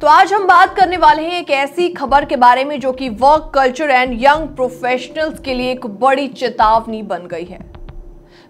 तो आज हम बात करने वाले हैं एक ऐसी खबर के बारे में जो कि work culture and young professionals के लिए एक बड़ी चेतावनी बन गई है।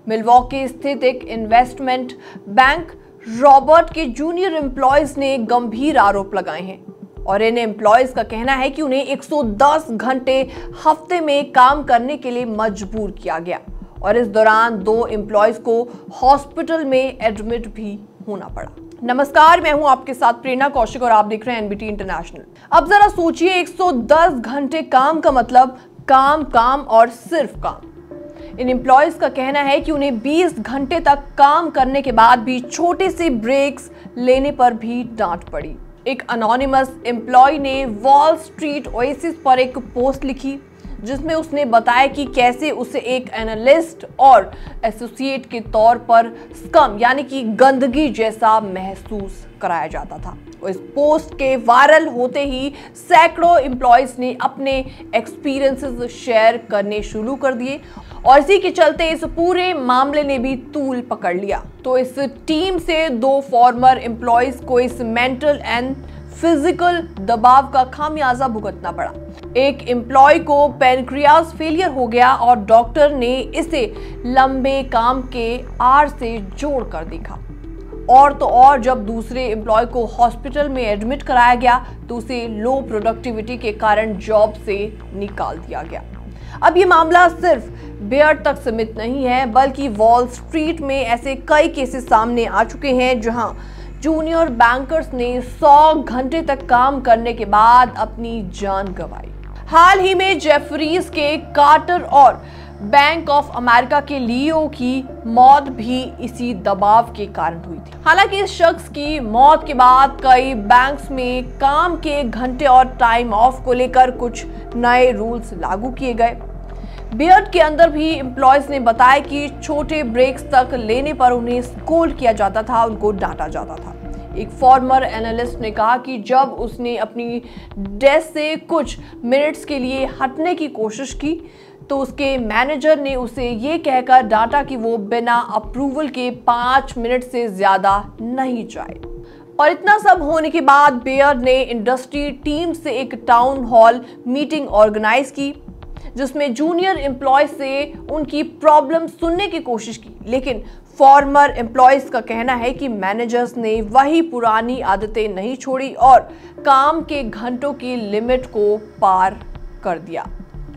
मिलवॉकी स्थित एक इन्वेस्टमेंट बैंक रॉबर्ट के जूनियर एम्प्लॉयज ने गंभीर आरोप लगाए हैं और इन एम्प्लॉयज का कहना है कि उन्हें 110 घंटे हफ्ते में काम करने के लिए मजबूर किया गया और इस दौरान 2 एम्प्लॉयज को हॉस्पिटल में एडमिट भी होना पड़ा। नमस्कार, मैं हूं आपके साथ प्रेरणा कौशिक और आप देख रहे हैं एनबीटी इंटरनेशनल। अब जरा सोचिए, 110 घंटे काम का मतलब काम काम और सिर्फ काम। इन एम्प्लॉयज का कहना है कि उन्हें 20 घंटे तक काम करने के बाद भी छोटे से ब्रेक्स लेने पर भी डांट पड़ी। एक अनोनिमस एम्प्लॉय ने वॉल स्ट्रीट ओएसिस पर एक पोस्ट लिखी जिसमें उसने बताया कि कैसे उसे एक एनालिस्ट और एसोसिएट के तौर पर स्कम यानी कि गंदगी जैसा महसूस कराया जाता था। इस पोस्ट के वायरल होते ही सैकड़ों एम्प्लॉयज ने अपने एक्सपीरियंसेस शेयर करने शुरू कर दिए और इसी के चलते इस पूरे मामले ने भी तूल पकड़ लिया। तो इस टीम से 2 फॉर्मर एम्प्लॉयज को इस मेंटल एंड फिजिकल दबाव का खामियाजा भुगतना पड़ा। एक एम्प्लॉय को पैनक्रियाज फेलियर हो गया और डॉक्टर ने इसे लंबे काम के आर से जोड़ कर देखा। और तो और जब दूसरे एम्प्लॉय को हॉस्पिटल में एडमिट कराया गया तो उसे लो प्रोडक्टिविटी के कारण जॉब से निकाल दिया गया। अब ये मामला सिर्फ बेयर तक सीमित नहीं है, बल्कि वॉल स्ट्रीट में ऐसे कई केसेस सामने आ चुके हैं जहां जूनियर बैंकर्स ने 100 घंटे तक काम करने के बाद अपनी जान गंवाई। हाल ही में जेफरीज के कार्टर और बैंक ऑफ अमेरिका के लियो की मौत भी इसी दबाव के कारण हुई थी। हालांकि इस शख्स की मौत के बाद कई बैंक्स में काम के घंटे और टाइम ऑफ को लेकर कुछ नए रूल्स लागू किए गए। बियर्ड के अंदर भी एम्प्लॉयज ने बताया कि छोटे ब्रेक्स तक लेने पर उन्हें स्कोल्ड किया जाता था, उनको डांटा जाता था। एक फॉर्मर एनालिस्ट ने कहा कि जब उसने अपनी डेस्क से कुछ मिनट्स के लिए हटने की कोशिश की तो उसके मैनेजर ने उसे ये कहकर डांटा कि वो बिना अप्रूवल के 5 मिनट से ज्यादा नहीं जाए। और इतना सब होने के बाद बियर्ड ने इंडस्ट्री टीम से एक टाउन हॉल मीटिंग ऑर्गेनाइज की जिसमें जूनियर एम्प्लॉय से उनकी प्रॉब्लम सुनने की कोशिश की, लेकिन फॉर्मर एम्प्लॉयज का कहना है कि मैनेजर्स ने वही पुरानी आदतें नहीं छोड़ी और काम के घंटों की लिमिट को पार कर दिया।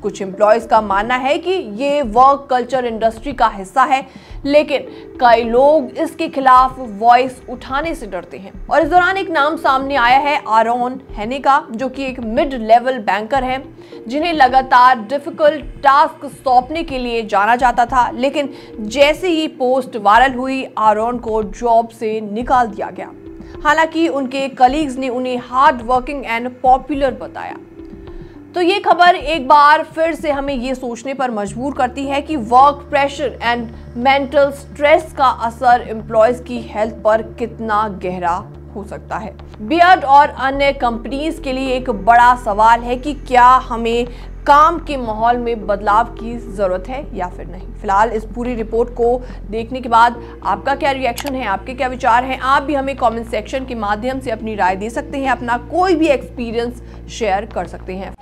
कुछ एम्प्लॉयज का मानना है कि ये वर्क कल्चर इंडस्ट्री का हिस्सा है, लेकिन कई लोग इसके खिलाफ वॉइस उठाने से डरते हैं। और इस दौरान एक नाम सामने आया है आरोन हेने का, जो कि एक मिड लेवल बैंकर है जिन्हें लगातार डिफिकल्ट टास्क सौंपने के लिए जाना जाता था, लेकिन जैसे ही पोस्ट वायरल हुई आरोन को जॉब से निकाल दिया गया। हालांकि उनके कलीग्स ने उन्हें हार्ड वर्किंग एंड पॉपुलर बताया। तो ये खबर एक बार फिर से हमें ये सोचने पर मजबूर करती है कि work pressure and mental stress का असर एम्प्लॉयज की हेल्थ पर कितना गहरा हो सकता है। बियर्ड और अन्य कंपनीज के लिए एक बड़ा सवाल है कि क्या हमें काम के माहौल में बदलाव की जरूरत है या फिर नहीं। फिलहाल इस पूरी रिपोर्ट को देखने के बाद आपका क्या रिएक्शन है, आपके क्या विचार हैं? आप भी हमें कमेंट सेक्शन के माध्यम से अपनी राय दे सकते हैं, अपना कोई भी एक्सपीरियंस शेयर कर सकते हैं।